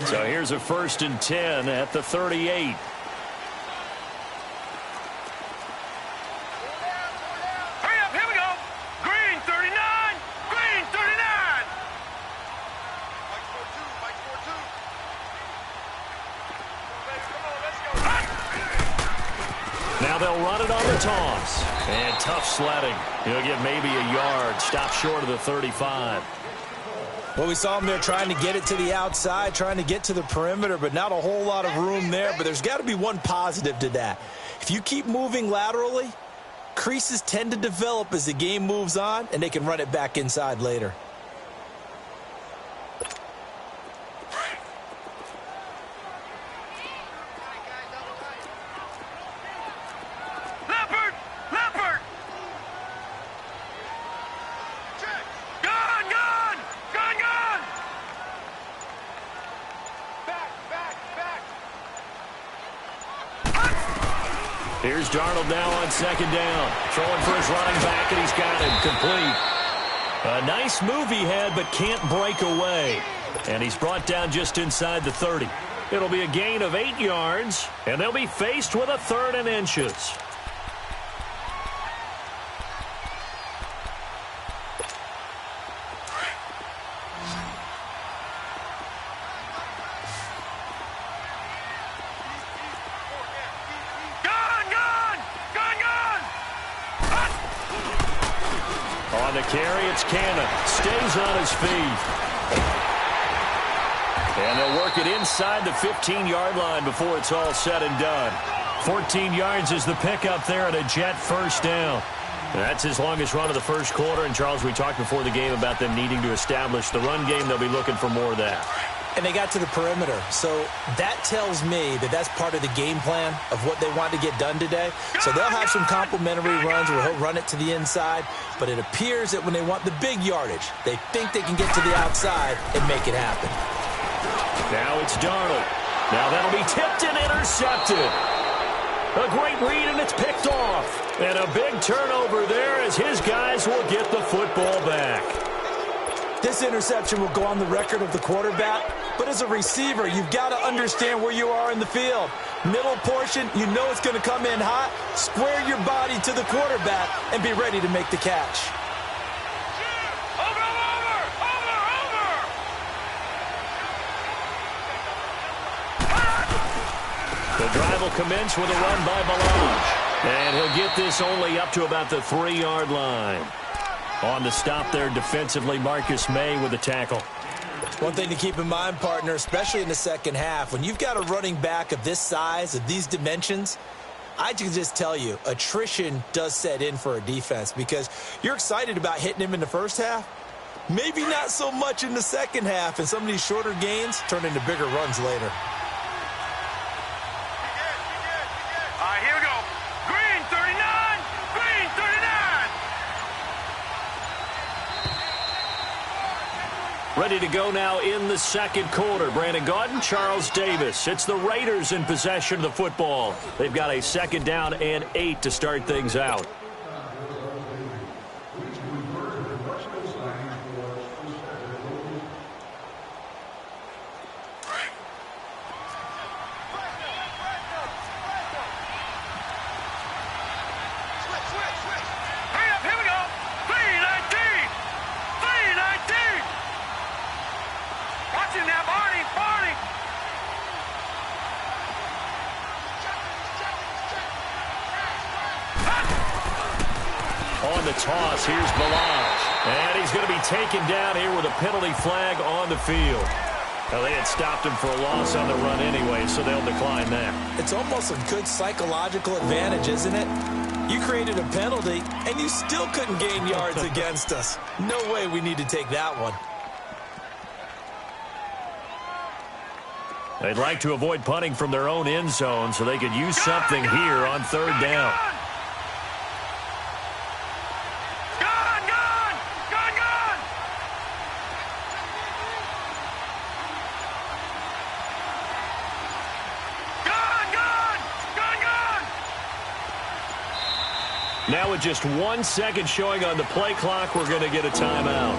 So here's a 1st and 10 at the 38. Now they'll run it on the toss. And tough sledding. He'll get maybe a yard. Stop short of the 35. Well, we saw him there trying to get it to the outside, trying to get to the perimeter, but not a whole lot of room there. But there's got to be one positive to that. If you keep moving laterally, creases tend to develop as the game moves on, and they can run it back inside later. Here's Darnold now on 2nd down. Throwing for his running back, and he's got him complete. A nice move he had, but can't break away. And he's brought down just inside the 30. It'll be a gain of 8 yards, and they'll be faced with a 3rd and inches. On the carry, it's Cannon. Stays on his feet. And they'll work it inside the 15-yard line before it's all said and done. 14 yards is the pickup there and a Jet 1st down. And that's his longest run of the 1st quarter. And, Charles, we talked before the game about them needing to establish the run game. They'll be looking for more of that. And they got to the perimeter. So that tells me that that's part of the game plan of what they want to get done today. So they'll have some complementary runs where he'll run it to the inside. But it appears that when they want the big yardage, they think they can get to the outside and make it happen. Now it's Darnold. Now that'll be tipped and intercepted. A great read, and it's picked off. And a big turnover there as his guys will get the football back. This interception will go on the record of the quarterback, but as a receiver, you've got to understand where you are in the field. Middle portion, you know it's going to come in hot. Square your body to the quarterback and be ready to make the catch. The drive will commence with a run by Melange. And he'll get this only up to about the 3-yard line. On the stop there defensively, Marcus May with the tackle. One thing to keep in mind, partner, especially in the second half, when you've got a running back of this size, of these dimensions, I can just tell you, attrition does set in for a defense because you're excited about hitting him in the first half. Maybe not so much in the second half, and some of these shorter gains turn into bigger runs later. Here we go. Green 39, green 39. Ready to go now in the 2nd quarter. Brandon Gaudin, Charles Davis. It's the Raiders in possession of the football. They've got a 2nd down and 8 to start things out. On the toss, here's Melange. And he's going to be taken down here with a penalty flag on the field. Well, they had stopped him for a loss on the run anyway, so they'll decline that. It's almost a good psychological advantage, isn't it? You created a penalty, and you still couldn't gain yards against us. No way we need to take that one. They'd like to avoid punting from their own end zone so they could use something here on 3rd down. Now with just 1 second showing on the play clock, we're going to get a timeout.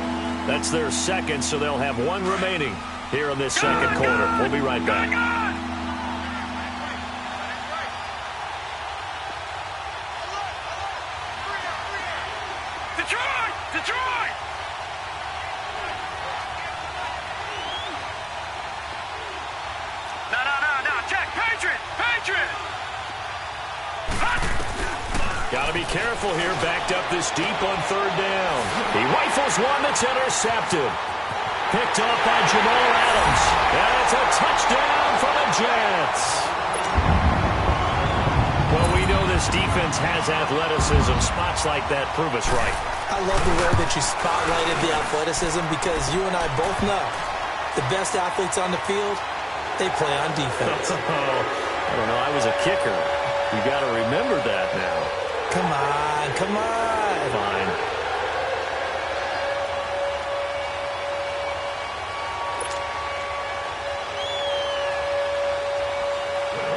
That's their 2nd, so they'll have 1 remaining here in this second quarter. We'll be right back. Detroit! No, check, Patriot! Got to be careful here, backed up this deep on third down. He rifles one that's intercepted. Picked off by Jamal Adams. And it's a touchdown for the Jets. Well, we know this defense has athleticism. Spots like that prove us right. I love the way that you spotlighted the athleticism because you and I both know the best athletes on the field, they play on defense. I don't know. I was a kicker. You got to remember that now. Come on. Fine.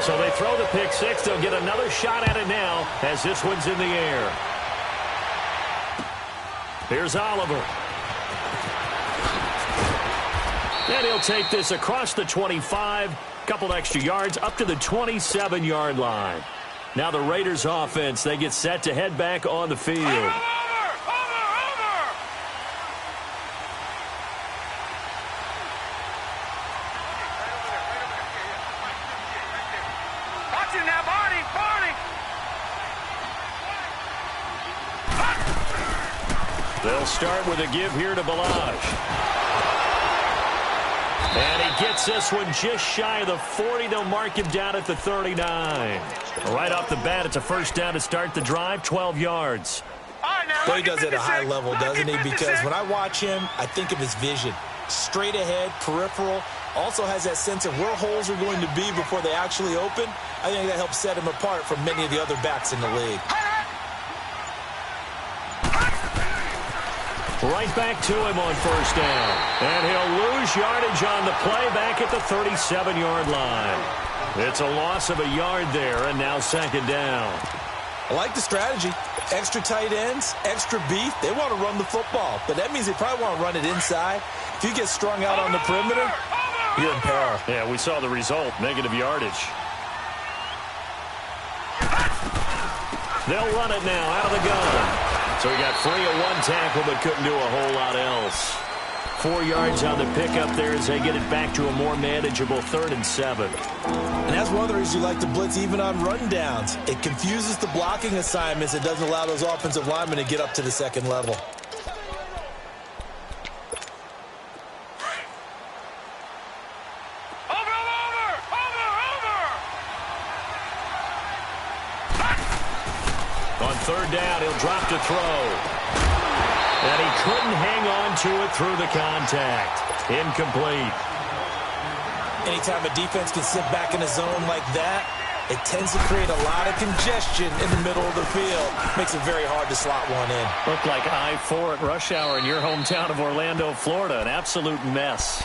So they throw the pick six. They'll get another shot at it now as this one's in the air. Here's Oliver. And he'll take this across the 25. Couple extra yards up to the 27-yard line. Now the Raiders offense, they get set to head back on the field. Over! Watching that, Barney! They'll start with a give here to Balaj. And he gets this one just shy of the 40. They'll mark him down at the 39. Right off the bat, it's a first down to start the drive, 12 yards. Well, he does it at a high level, doesn't he? Because when I watch him, I think of his vision. Straight ahead, peripheral. Also has that sense of where holes are going to be before they actually open. I think that helps set him apart from many of the other backs in the league. Right back to him on first down. And he'll lose yardage on the play back at the 37-yard line. It's a loss of a yard there, and now second down. I like the strategy. Extra tight ends, extra beef. They want to run the football, but that means they probably want to run it inside. If you get strung out on the perimeter, you're in peril. Yeah, we saw the result, negative yardage. They'll run it now out of the gun. So he got free of one tackle but couldn't do a whole lot else. 4 yards on the pickup there as they get it back to a more manageable 3rd and 7. And that's one of the reasons you like to blitz even on rundowns. It confuses the blocking assignments. It doesn't allow those offensive linemen to get up to the second level. On third down, he'll drop to throw. And he couldn't hang on to it through the contact. Incomplete. Anytime a defense can sit back in a zone like that, it tends to create a lot of congestion in the middle of the field. Makes it very hard to slot one in. Looked like I-4 at rush hour in your hometown of Orlando, Florida. An absolute mess.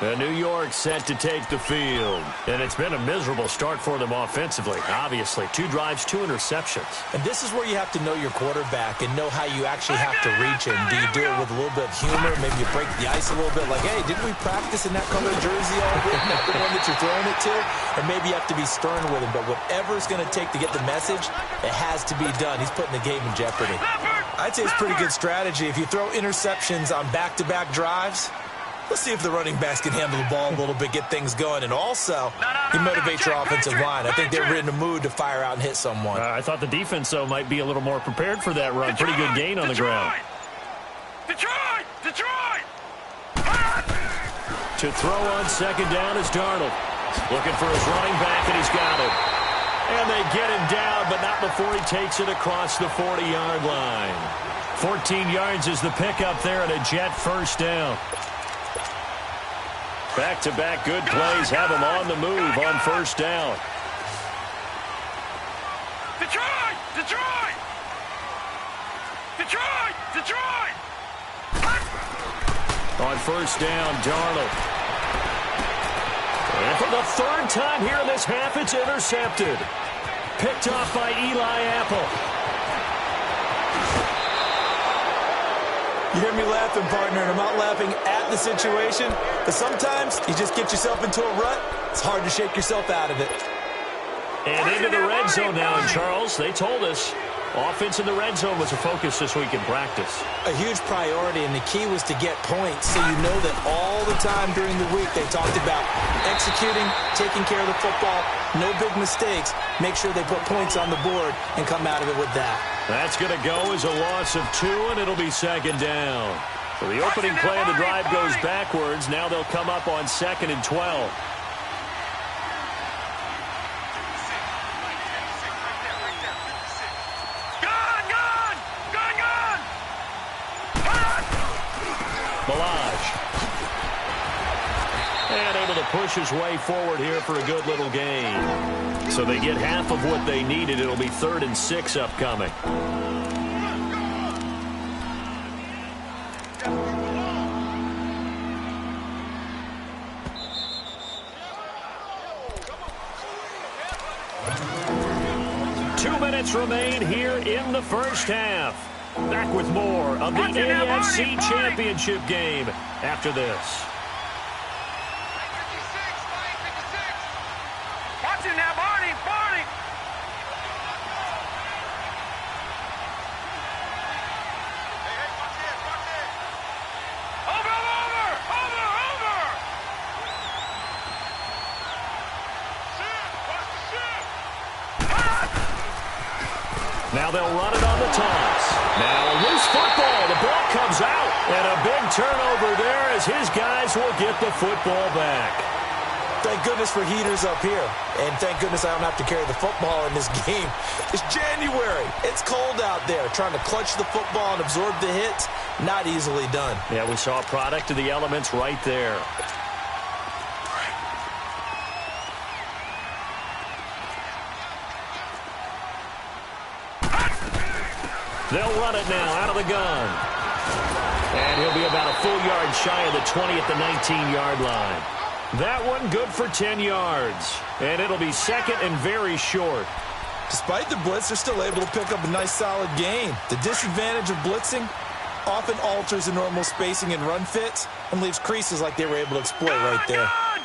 New York set to take the field. And it's been a miserable start for them offensively, obviously. 2 drives, 2 interceptions. And this is where you have to know your quarterback and know how you actually have to reach him. Do you do it with a little bit of humor? Maybe you break the ice a little bit like, hey, didn't we practice in that colored jersey all week? Not the one that you're throwing it to? Or maybe you have to be stern with him. But whatever it's going to take to get the message, it has to be done. He's putting the game in jeopardy. I'd say it's pretty good strategy. If you throw interceptions on back-to-back drives, let's see if the running backs can handle the ball a little bit, get things going. And also, you motivate your offensive line. I think they're in the mood to fire out and hit someone. I thought the defense, though, might be a little more prepared for that run. Pretty good gain on the ground. Detroit! To throw on second down is Darnold. Looking for his running back, and he's got it. And they get him down, but not before he takes it across the 40-yard line. 14 yards is the pickup there, and a Jet first down. Back-to-back good plays have him on the move on first down. Detroit! On first down, Darnold. And for the 3rd time here in this half, it's intercepted. Picked off by Eli Apple. You hear me laughing, partner, and I'm not laughing at the situation, but sometimes you just get yourself into a rut. It's hard to shake yourself out of it. And into the red zone now, and Charles, they told us offense in the red zone was a focus this week in practice. A huge priority, and the key was to get points, so you know that all the time during the week they talked about executing, taking care of the football, no big mistakes, make sure they put points on the board and come out of it with that. That's going to go as a loss of 2, and it'll be second down. So the opening play of the drive goes backwards. Now they'll come up on 2nd and 12. And able to push his way forward here for a good little gain. So they get half of what they needed. It'll be 3rd and 6 upcoming. Two minutes remain here in the first half. Back with more of the AFC Championship game after this. Now they'll run it on the toss. Now a loose football. The ball comes out. And a big turnover there as his guys will get the football back. Thank goodness for heaters up here. And thank goodness I don't have to carry the football in this game. It's January. It's cold out there. Trying to clutch the football and absorb the hits, not easily done. Yeah, we saw a product of the elements right there. They'll run it now out of the gun. And he'll be about a full yard shy of the 20 at the 19-yard line. That one good for 10 yards. And it'll be 2nd and very short. Despite the blitz, they're still able to pick up a nice solid gain. The disadvantage of blitzing often alters the normal spacing and run fits and leaves creases like they were able to exploit right there. Gun!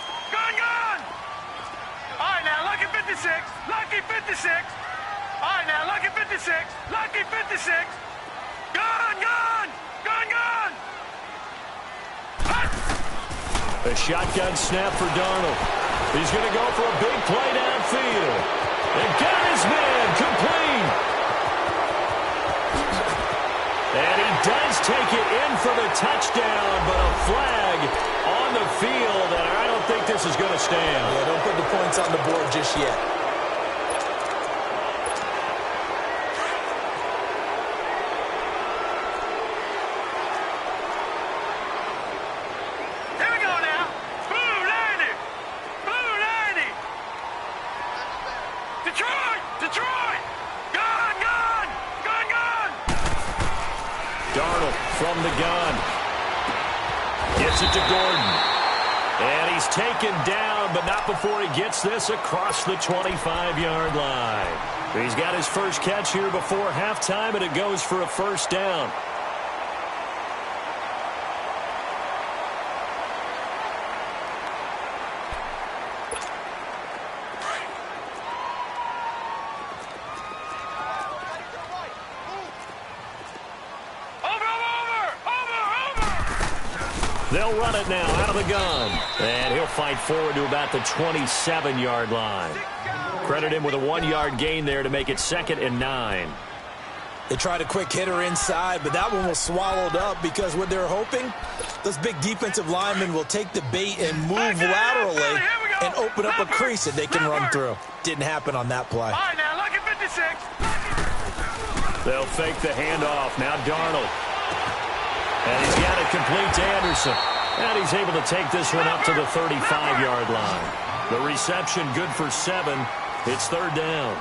All right, now, lucky 56. Lucky 56. All right, now, lucky 56. Lucky 56. Gun! A shotgun snap for Darnold. He's going to go for a big play downfield. And got his man complete. And he does take it in for the touchdown, but a flag on the field, and I don't think this is going to stand. Yeah, don't put the points on the board just yet. From the gun. Gets it to Gordon. And he's taken down, but not before he gets this across the 25-yard line. He's got his first catch here before halftime, and it goes for a first down. They'll run it now out of the gun. And he'll fight forward to about the 27-yard line. Credit him with a 1-yard gain there to make it 2nd and 9. They tried a quick hitter inside, but that one was swallowed up because what they're hoping, those big defensive linemen will take the bait and move laterally and open up a crease that they can run through. Didn't happen on that play. All right, now, lucky 56. They'll fake the handoff. Now Darnold. And he's got it complete to Anderson. And he's able to take this one up to the 35-yard line. The reception good for 7. It's 3rd down.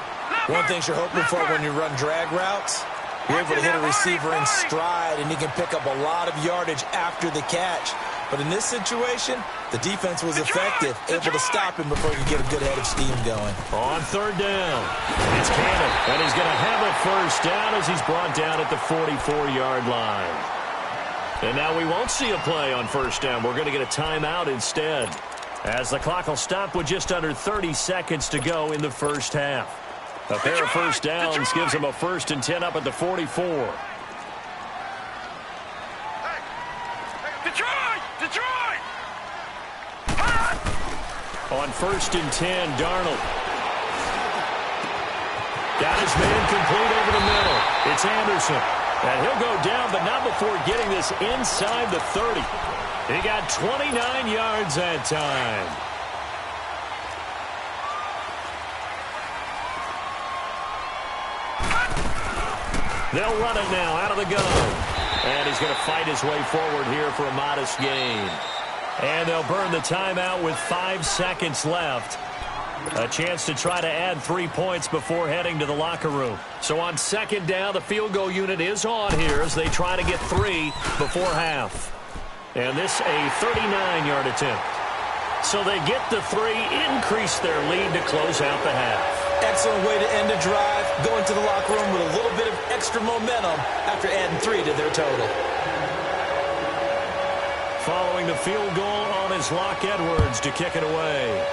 One thing you're hoping for when you run drag routes, you're able to hit a receiver in stride, and he can pick up a lot of yardage after the catch. But in this situation, the defense was effective, able to stop him before he could get a good head of steam going. On 3rd down, it's Cannon. And he's going to have a first down as he's brought down at the 44-yard line. And now we won't see a play on first down. We're going to get a timeout instead, as the clock will stop with just under 30 seconds to go in the first half. A pair of first downs gives them a 1st and 10 up at the 44. Detroit! On 1st and 10, Darnold. Got his man complete over the middle. It's Anderson. And he'll go down, but not before getting this inside the 30. He got 29 yards that time. They'll run it now out of the gun. And he's going to fight his way forward here for a modest gain. And they'll burn the timeout with 5 seconds left. A chance to try to add 3 points before heading to the locker room. So on 2nd down, the field goal unit is on here as they try to get 3 before half. And this a 39-yard attempt. So they get the 3, increase their lead to close out the half. Excellent way to end a drive, going to the locker room with a little bit of extra momentum after adding 3 to their total. Following the field goal on is Locke Edwards to kick it away.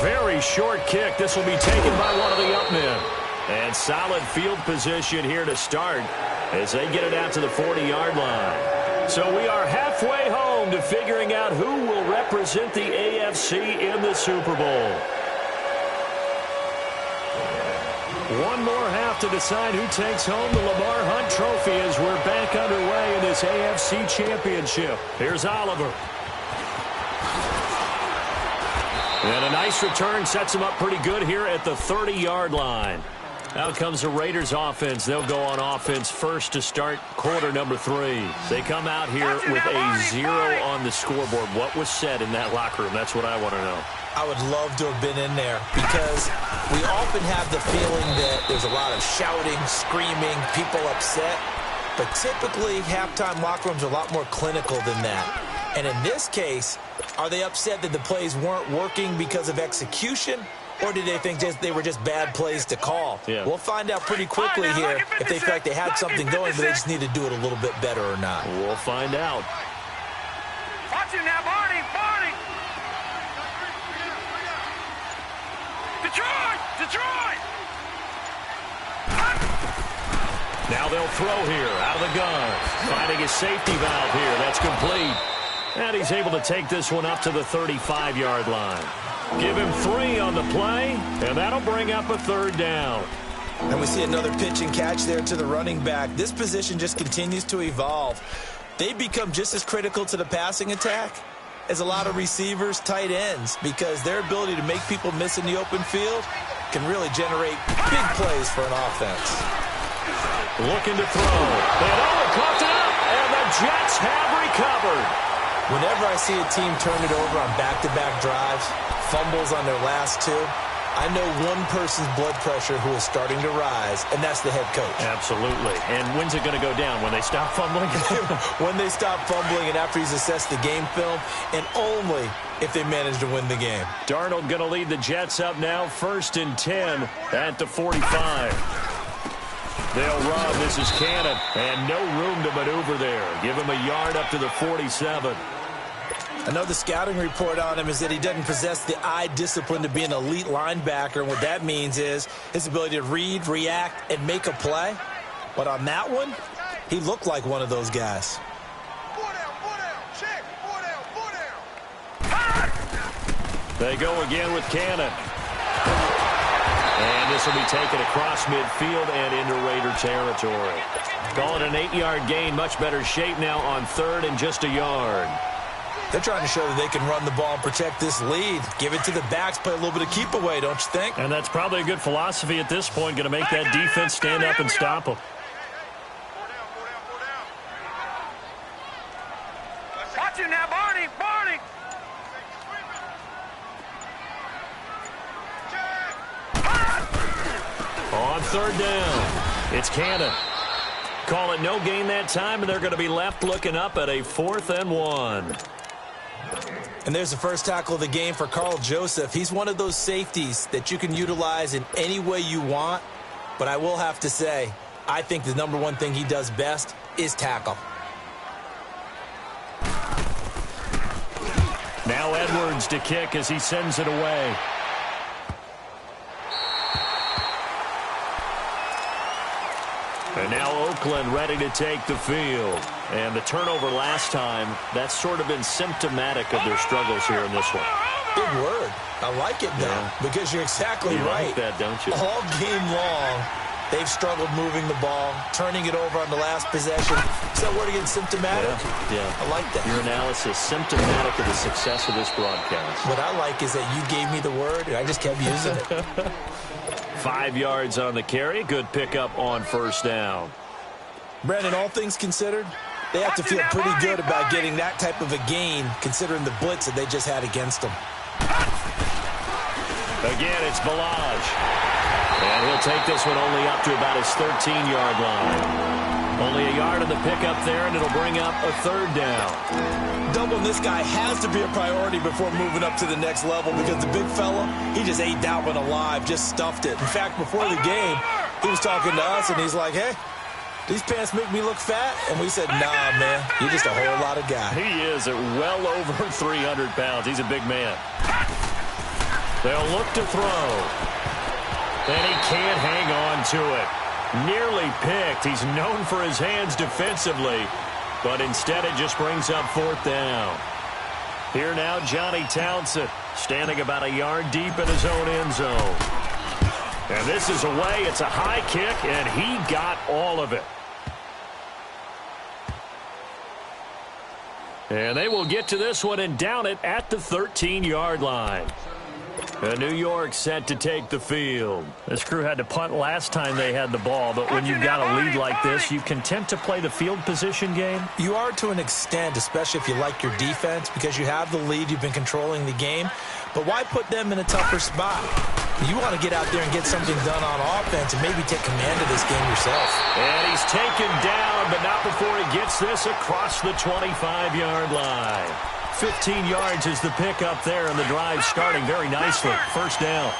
Very short kick. This will be taken by one of the up men. And solid field position here to start as they get it out to the 40-yard line. So we are halfway home to figuring out who will represent the AFC in the Super Bowl. One more half to decide who takes home the Lamar Hunt Trophy as we're back underway in this AFC Championship. Here's Oliver. And a nice return sets them up pretty good here at the 30-yard line. Out comes the Raiders offense. They'll go on offense first to start quarter number 3. They come out here with a 0 on the scoreboard. What was said in that locker room? That's what I want to know. I would love to have been in there because we often have the feeling that there's a lot of shouting, screaming, people upset. But typically, halftime locker rooms are a lot more clinical than that. And in this case, are they upset that the plays weren't working because of execution? Or did they think they were just bad plays to call? Yeah. We'll find out pretty quickly here if they feel like they had something going, but they just need to do it a little bit better or not. We'll find out. Watch him now, Barney! Detroit! Now they'll throw here out of the gun. Finding his safety valve here. That's complete. And he's able to take this one up to the 35-yard line. Give him 3 on the play, and that'll bring up a 3rd down. And we see another pitch and catch there to the running back. This position just continues to evolve. They become just as critical to the passing attack as a lot of receivers, tight ends, because their ability to make people miss in the open field can really generate big plays for an offense. Looking to throw. They coughed it up, and the Jets have recovered. Whenever I see a team turn it over on back-to-back drives, fumbles on their last 2, I know one person's blood pressure who is starting to rise, and that's the head coach. Absolutely. And when's it going to go down? When they stop fumbling? When they stop fumbling and after he's assessed the game film, and only if they manage to win the game. Darnold going to lead the Jets up now, 1st and 10 at the 45. They'll run. This is Cannon. And no room to maneuver there. Give him a yard up to the 47. I know the scouting report on him is that he doesn't possess the eye discipline to be an elite linebacker. And what that means is his ability to read, react, and make a play. But on that one, he looked like one of those guys. They go again with Cannon. And this will be taken across midfield and into Raider territory. Call it an 8-yard gain. Much better shape now on 3rd and just a yard. They're trying to show that they can run the ball and protect this lead. Give it to the backs, play a little bit of keep away, don't you think? And that's probably a good philosophy at this point. Going to make that defense stand up and stop them. Watch him now, Barney! On 3rd down, it's Cannon. Call it no gain that time, and they're going to be left looking up at a 4th and 1. And there's the first tackle of the game for Carl Joseph. He's one of those safeties that you can utilize in any way you want. But I will have to say, I think the #1 thing he does best is tackle. Now Edwards to kick as he sends it away. And now Oakland ready to take the field. And the turnover last time, that's sort of been symptomatic of their struggles here in this one. Big word. I like it now because you're exactly right. You like that, don't you? All game long, they've struggled moving the ball, turning it over on the last possession. Is that word again, symptomatic? Yeah. I like that. Your analysis, symptomatic of the success of this broadcast. What I like is that you gave me the word, and I just kept using it. 5 yards on the carry. Good pickup on first down. Brandon, all things considered, they have to feel pretty good about getting that type of a gain, considering the blitz that they just had against them. Again, it's Balaj. And he'll take this one only up to about his 13-yard line. Only a yard on the pickup there, and it'll bring up a third down. Doubling this guy has to be a priority before moving up to the next level because the big fella, he just ate that one alive, just stuffed it. In fact, before the game, he was talking to us, and he's like, hey, these pants make me look fat? And we said, nah, man, you're just a whole lot of guy. He is at well over 300 pounds. He's a big man. They'll look to throw. And he can't hang on to it. Nearly picked. He's known for his hands defensively, but instead it just brings up fourth down. Here now, Johnny Townsend, standing about a yard deep in his own end zone. And this is away. It's a high kick, and he got all of it. And they will get to this one and down it at the 13-yard line. And New York set to take the field. This crew had to punt last time they had the ball, but when you've got a lead like this, you content to play the field position game? You are to an extent, especially if you like your defense, because you have the lead, you've been controlling the game. But why put them in a tougher spot? You want to get out there and get something done on offense and maybe take command of this game yourself. And he's taken down, but not before he gets this across the 25-yard line. 15 yards is the pickup there, and the drive starting very nicely. First down.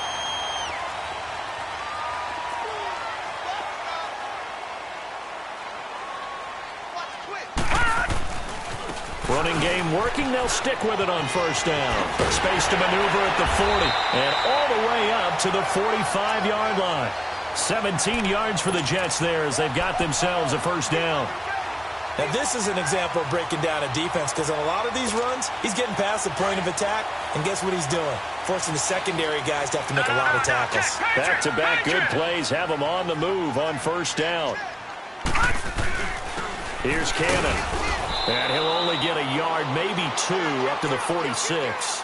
Running game working. They'll stick with it on first down. Space to maneuver at the 40 and all the way up to the 45-yard line. 17 yards for the Jets there as they've got themselves a first down. Now, this is an example of breaking down a defense because on a lot of these runs, he's getting past the point of attack, and guess what he's doing? Forcing the secondary guys to have to make a lot of tackles. Back-to-back good plays have him on the move on first down. Here's Cannon. And he'll only get a yard, maybe two, up to the 46.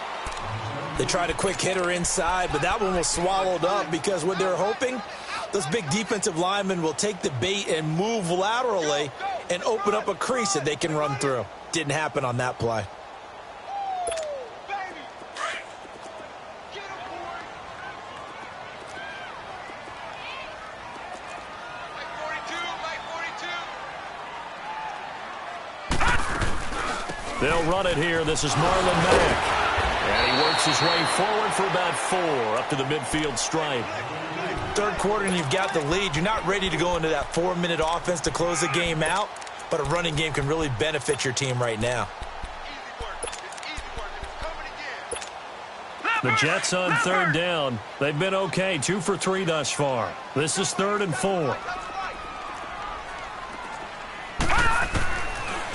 They tried a quick hitter inside, but that one was swallowed up because what they're hoping, those big defensive linemen will take the bait and move laterally and open up a crease that they can run through. Didn't happen on that play. They'll run it here. This is Marlon Mack. And he works his way forward for about 4 up to the midfield stripe. Third quarter and you've got the lead. You're not ready to go into that 4-minute offense to close the game out, but a running game can really benefit your team right now. The Jets on third down. They've been okay, 2 for 3 thus far. This is 3rd and 4.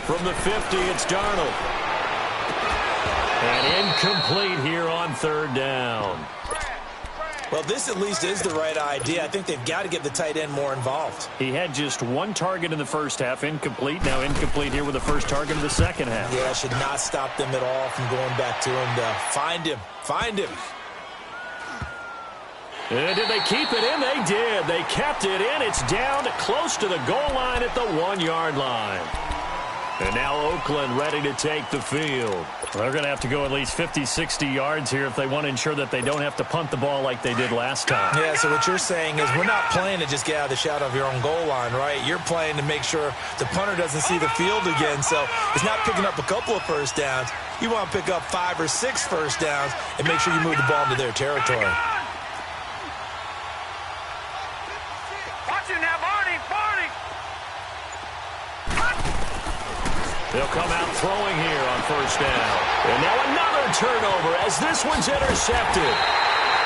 From the 50, it's Darnold. And incomplete here on third down. Well, this at least is the right idea. I think they've got to get the tight end more involved. He had just 1 target in the first half, incomplete. Now incomplete here with the first target of the second half. Yeah, should not stop them at all from going back to him to find him. Find him. And did they keep it in? They did. They kept it in. It's down close to the goal line at the 1-yard line. And now Oakland ready to take the field. They're going to have to go at least 50, 60 yards here if they want to ensure that they don't have to punt the ball like they did last time. Yeah, so what you're saying is we're not playing to just get out of the shadow of your own goal line, right? You're playing to make sure the punter doesn't see the field again. So it's not picking up a couple of first downs. You want to pick up 5 or 6 first downs and make sure you move the ball into their territory. Watch it now, Barney. They'll They'll come out throwing here on first down. And now another turnover as this one's intercepted.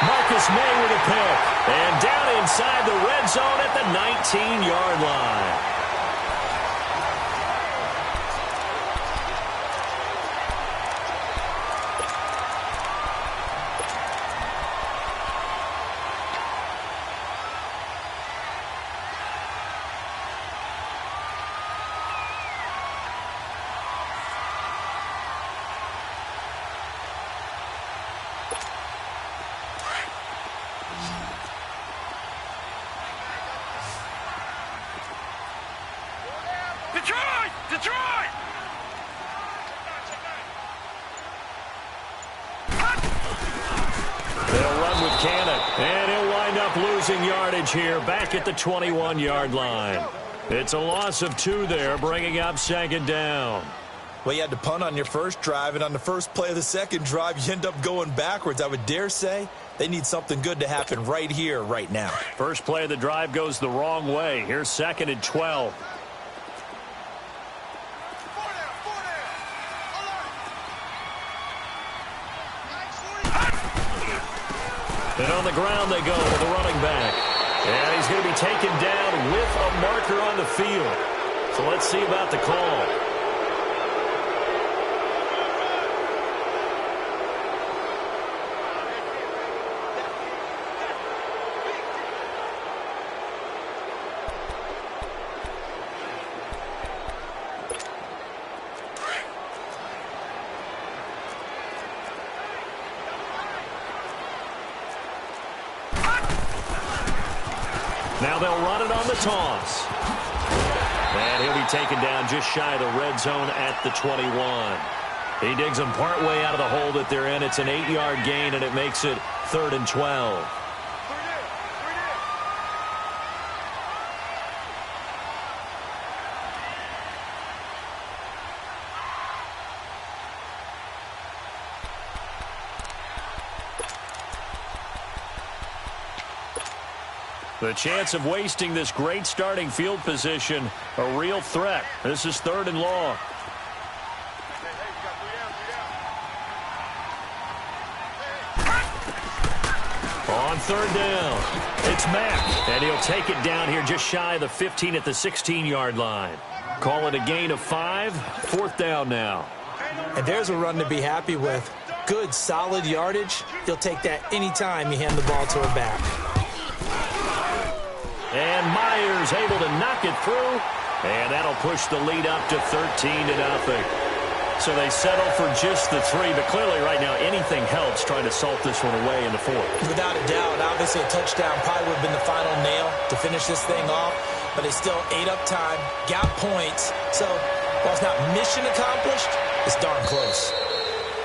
Marcus May with a pick. And down inside the red zone at the 19-yard line. Detroit! They'll run with Cannon, and he'll wind up losing yardage here back at the 21-yard line. It's a loss of 2 there, bringing up second down. Well, you had to punt on your first drive, and on the first play of the second drive, you end up going backwards. I would dare say they need something good to happen right here, right now. First play of the drive goes the wrong way. Here's 2nd and 12. And on the ground they go with the running back. And he's going to be taken down with a marker on the field. So let's see about the call. Now they'll run it on the toss. And he'll be taken down just shy of the red zone at the 21. He digs them partway out of the hole that they're in. It's an 8-yard gain, and it makes it 3rd and 12. The chance of wasting this great starting field position, a real threat. This is 3rd and long. On 3rd down, it's Mack, and he'll take it down here just shy of the 15 at the 16-yard line. Call it a gain of 5, 4th down now. And there's a run to be happy with. Good, solid yardage. You'll take that anytime you hand the ball to a back. And Myers able to knock it through, and that'll push the lead up to 13-0. So they settle for just the 3, but clearly right now anything helps trying to salt this one away in the 4th. Without a doubt, obviously a touchdown probably would have been the final nail to finish this thing off, but they still ate up time, got points. So while it's not mission accomplished, it's darn close.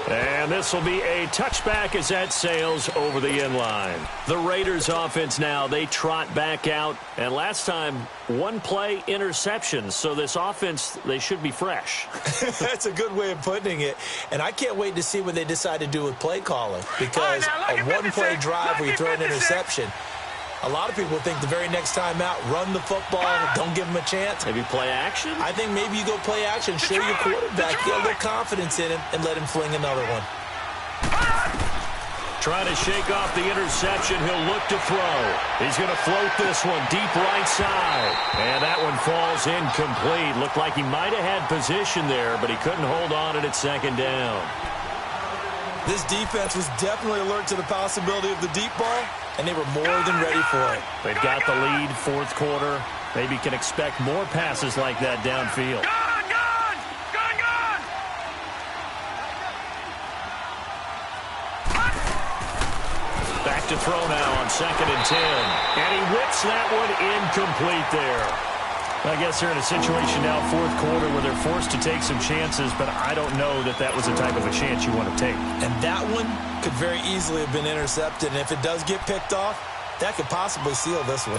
And this will be a touchback as that sails over the end line. The Raiders offense now, they trot back out. And last time, 1 play interception. So this offense, they should be fresh. That's a good way of putting it. And I can't wait to see what they decide to do with play calling. Because a 1-play drive where you throw an interception, a lot of people think the very next time out, run the football, don't give them a chance. Maybe play action? I think maybe you go play action, show your quarterback, get a little confidence in him, and let him fling another one. Trying to shake off the interception. He'll look to throw. He's going to float this one deep right side. And that one falls incomplete. Looked like he might have had position there, but he couldn't hold on at 2nd down. This defense was definitely alert to the possibility of the deep ball, and they were more than ready for it. They've got the lead, 4th quarter. Maybe can expect more passes like that downfield. Gone! Back to throw now on 2nd and 10. And he whips that one incomplete there. I guess they're in a situation now, 4th quarter, where they're forced to take some chances, but I don't know that that was the type of a chance you want to take. And that one could very easily have been intercepted, and if it does get picked off, that could possibly seal this one.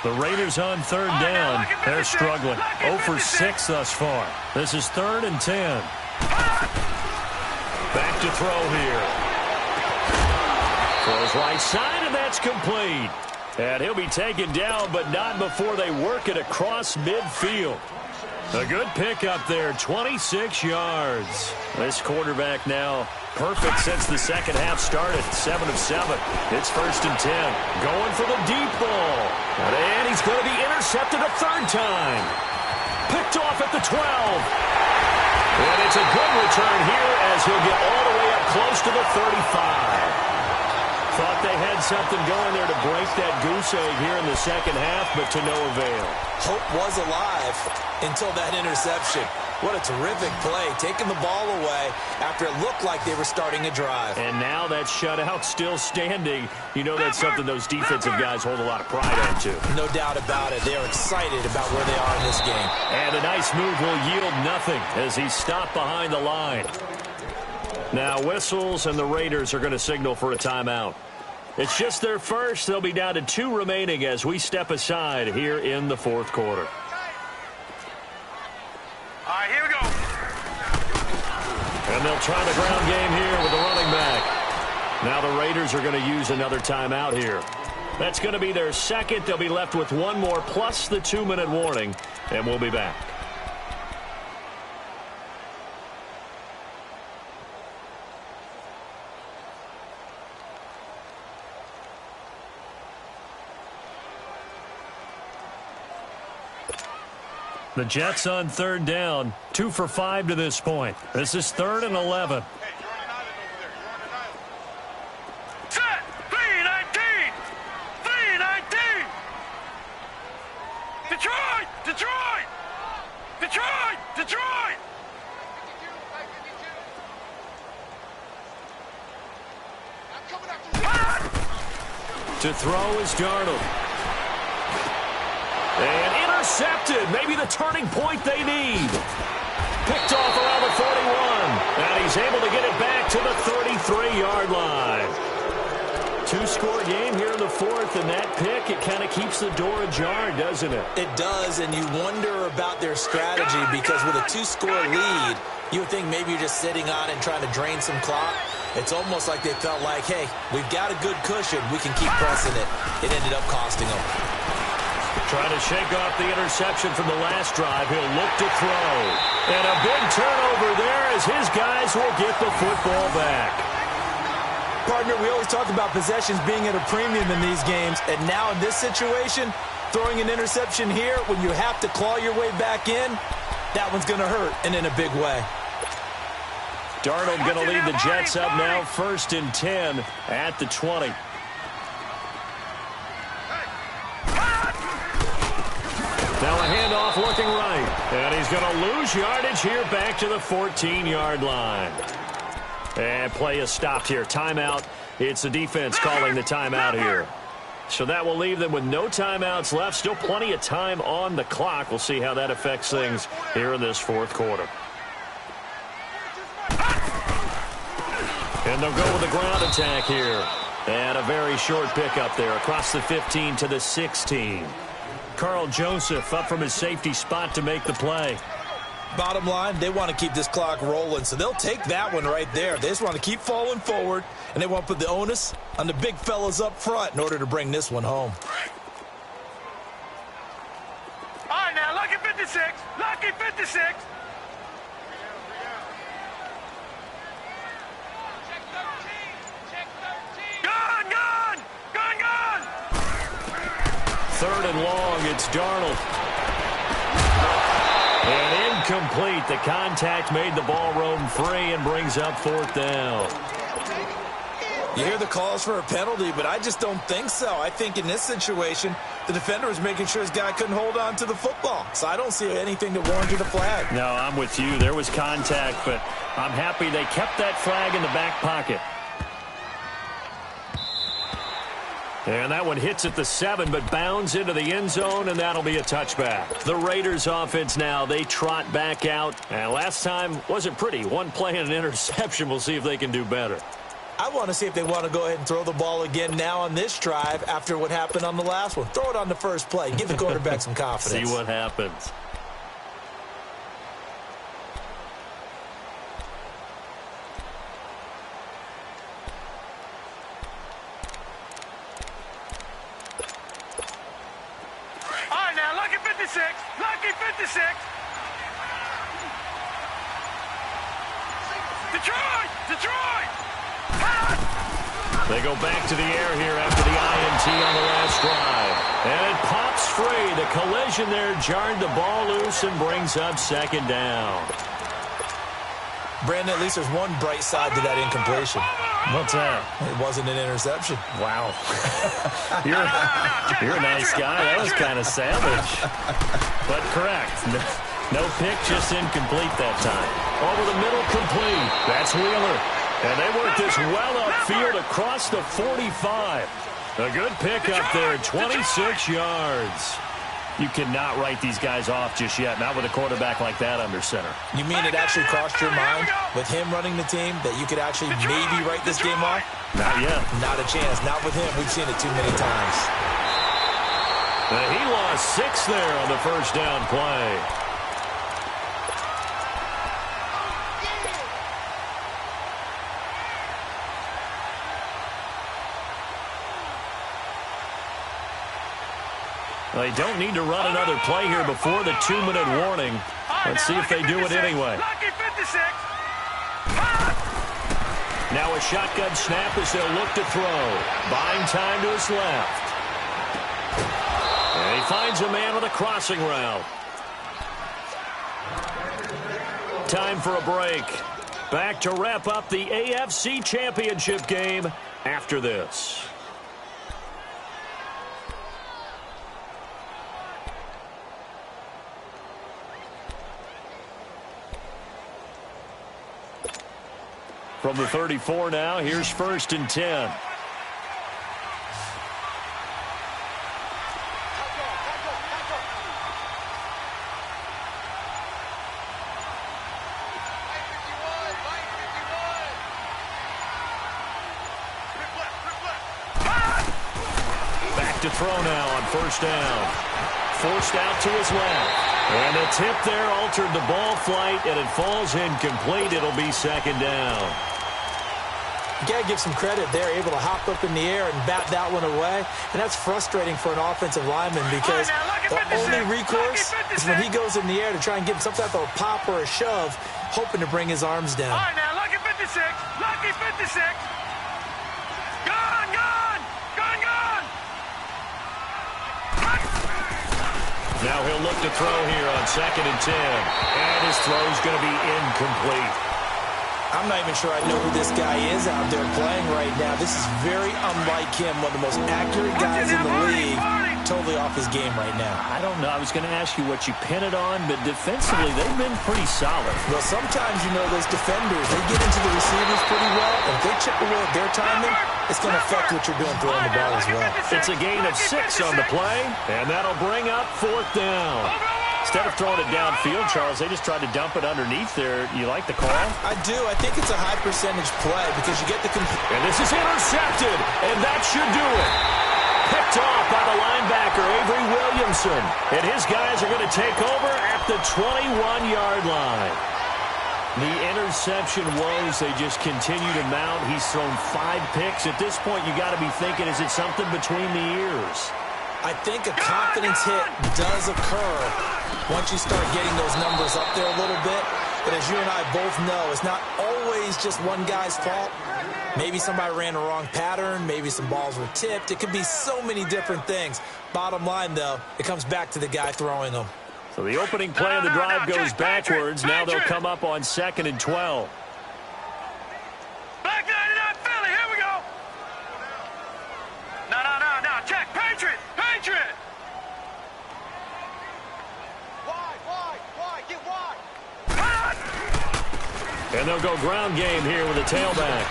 The Raiders on 3rd down. They're struggling. 0 for 6 thus far. This is 3rd and 10. Back to throw here. Throws right side, and that's complete. And he'll be taken down, but not before they work it across midfield. A good pickup there, 26 yards. This quarterback now perfect since the second half started, 7 of 7. It's 1st and 10. Going for the deep ball. And he's going to be intercepted a third time. Picked off at the 12. And it's a good return here as he'll get all the way up close to the 35. Thought they had something going there to break that goose egg here in the second half, but to no avail. Hope was alive until that interception. What a terrific play, taking the ball away after it looked like they were starting a drive. And now that shutout still standing. You know that's something those defensive guys hold a lot of pride into. No doubt about it. They're excited about where they are in this game. And a nice move will yield nothing as he's stopped behind the line. Now whistles, and the Raiders are going to signal for a timeout. It's just their first. They'll be down to 2 remaining as we step aside here in the fourth quarter. All right, here we go. And they'll try the ground game here with the running back. Now the Raiders are going to use another timeout here. That's going to be their second. They'll be left with one more plus the 2-minute warning, and we'll be back. The Jets on 3rd down, 2 for 5 to this point. This is 3rd and 11. Set. 3-19. 3-19. Detroit. Detroit. Detroit. Detroit. To throw is Darnold. And intercepted. Maybe the turning point they need. Picked off around the 41. And he's able to get it back to the 33-yard line. 2-score game here in the fourth, and that pick, it kind of keeps the door ajar, doesn't it? It does, and you wonder about their strategy because with a 2-score lead, you would think maybe you're just sitting on it and trying to drain some clock. It's almost like they felt like, hey, we've got a good cushion. We can keep pressing it. It ended up costing them. Trying to shake off the interception from the last drive. He'll look to throw. And a big turnover there as his guys will get the football back. Partner, we always talk about possessions being at a premium in these games, and now in this situation, throwing an interception here when you have to claw your way back in, that one's going to hurt, and in a big way. Darnold going to lead the Jets up now, 1st and 10 at the 20. Now a handoff looking right. And he's going to lose yardage here back to the 14-yard line. And play is stopped here. Timeout. It's the defense calling the timeout here. So that will leave them with no timeouts left. Still plenty of time on the clock. We'll see how that affects things here in this fourth quarter. And they'll go with a ground attack here. And a very short pickup there across the 15 to the 16. Carl Joseph up from his safety spot to make the play. Bottom line, they want to keep this clock rolling, so they'll take that one right there. They just want to keep falling forward, and they want to put the onus on the big fellas up front in order to bring this one home. All right, now, lucky 56. Lucky 56. Gun, gun. Gun, gun. 3rd and long, it's Darnold. And incomplete. The contact made the ball roam free and brings up 4th down. You hear the calls for a penalty, but I just don't think so. I think in this situation, the defender was making sure his guy couldn't hold on to the football. So I don't see anything that warranted a flag. No, I'm with you. There was contact, but I'm happy they kept that flag in the back pocket. And that one hits at the 7, but bounds into the end zone, and that'll be a touchback. The Raiders offense now, they trot back out. And last time wasn't pretty. One play and an interception. We'll see if they can do better. I want to see if they want to go ahead and throw the ball again now on this drive after what happened on the last one. Throw it on the first play. Give the quarterback some confidence. See what happens. All right, now, lucky 56. Lucky 56. Detroit! Detroit! They go back to the air here after the INT on the last drive. And it pops free. The collision there jarred the ball loose and brings up second down. Brandon, at least there's one bright side to that incompletion. What's that? It wasn't an interception. Wow. You're a nice guy. That was kind of savage. But correct. No pick, just incomplete that time. Over the middle, complete. That's Wheeler. And they work this well upfield across the 45. A good pick up there, 26 yards. You cannot write these guys off just yet, not with a quarterback like that under center. You mean it actually crossed your mind with him running the team that you could actually maybe write this game off? Not yet. Not a chance. Not with him. We've seen it too many times. He lost 6 there on the first down play. They don't need to run another play here before the 2-minute warning. Let's see if they do it anyway. Now a shotgun snap as they'll look to throw. Buying time to his left. And he finds a man with a crossing route. Time for a break. Back to wrap up the AFC Championship game after this. From the 34 now, here's 1st and 10. Back to throw now on 1st down. Forced out to his left. And a tip there altered the ball flight, and it falls incomplete. It'll be 2nd down. You got to give some credit. They're able to hop up in the air and bat that one away. And that's frustrating for an offensive lineman because the only recourse is when he goes in the air to try and get some type of a pop or a shove, hoping to bring his arms down. All right, now, lucky 56. Lucky 56. Gone, gone. Gone, gone. Now he'll look to throw here on 2nd and 10. And his throw's going to be incomplete. I'm not even sure I know who this guy is out there playing right now. This is very unlike him, one of the most accurate guys in the league. Totally off his game right now. I don't know. I was going to ask you what you pin it on, but defensively, they've been pretty solid. Well, sometimes, you know, those defenders, they get into the receivers pretty well. And if they chip away at their timing, it's going to affect what you're doing throwing the ball as well. It's a gain of 6 on the play, and that'll bring up 4th down. Instead of throwing it downfield, Charles, they just tried to dump it underneath there. You like the call? I do. I think it's a high percentage play because you get the... And this is intercepted, and that should do it. Picked off by the linebacker, Avery Williamson. And his guys are going to take over at the 21-yard line. The interception woes, they just continue to mount. He's thrown 5 picks. At this point, you got to be thinking, is it something between the ears? I think a confidence hit does occur once you start getting those numbers up there a little bit. But as you and I both know, it's not always just one guy's fault. Maybe somebody ran the wrong pattern. Maybe some balls were tipped. It could be so many different things. Bottom line, though, it comes back to the guy throwing them. So the opening play of the drive goes backwards. Now they'll come up on 2nd and 12. Black 99 Philly, here we go. No, check. Patriot. Wide, get wide. And they'll go ground game here with a tailback.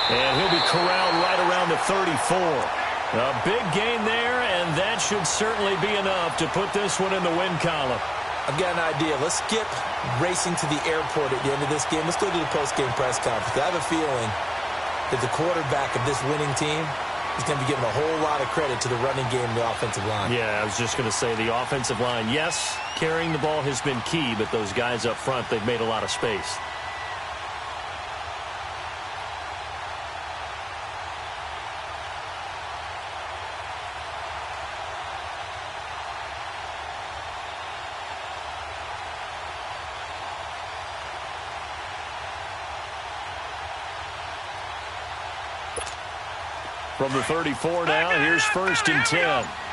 And he'll be corralled right around the 34. A big gain there, and that should certainly be enough to put this one in the win column. I've got an idea. Let's skip racing to the airport at the end of this game. Let's go to the post-game press conference. I have a feeling that the quarterback of this winning team is going to be given a whole lot of credit to the running game and the offensive line. Yeah, I was just going to say the offensive line. Yes, carrying the ball has been key, but those guys up front, they've made a lot of space. From the 34 now, here's 1st and 10.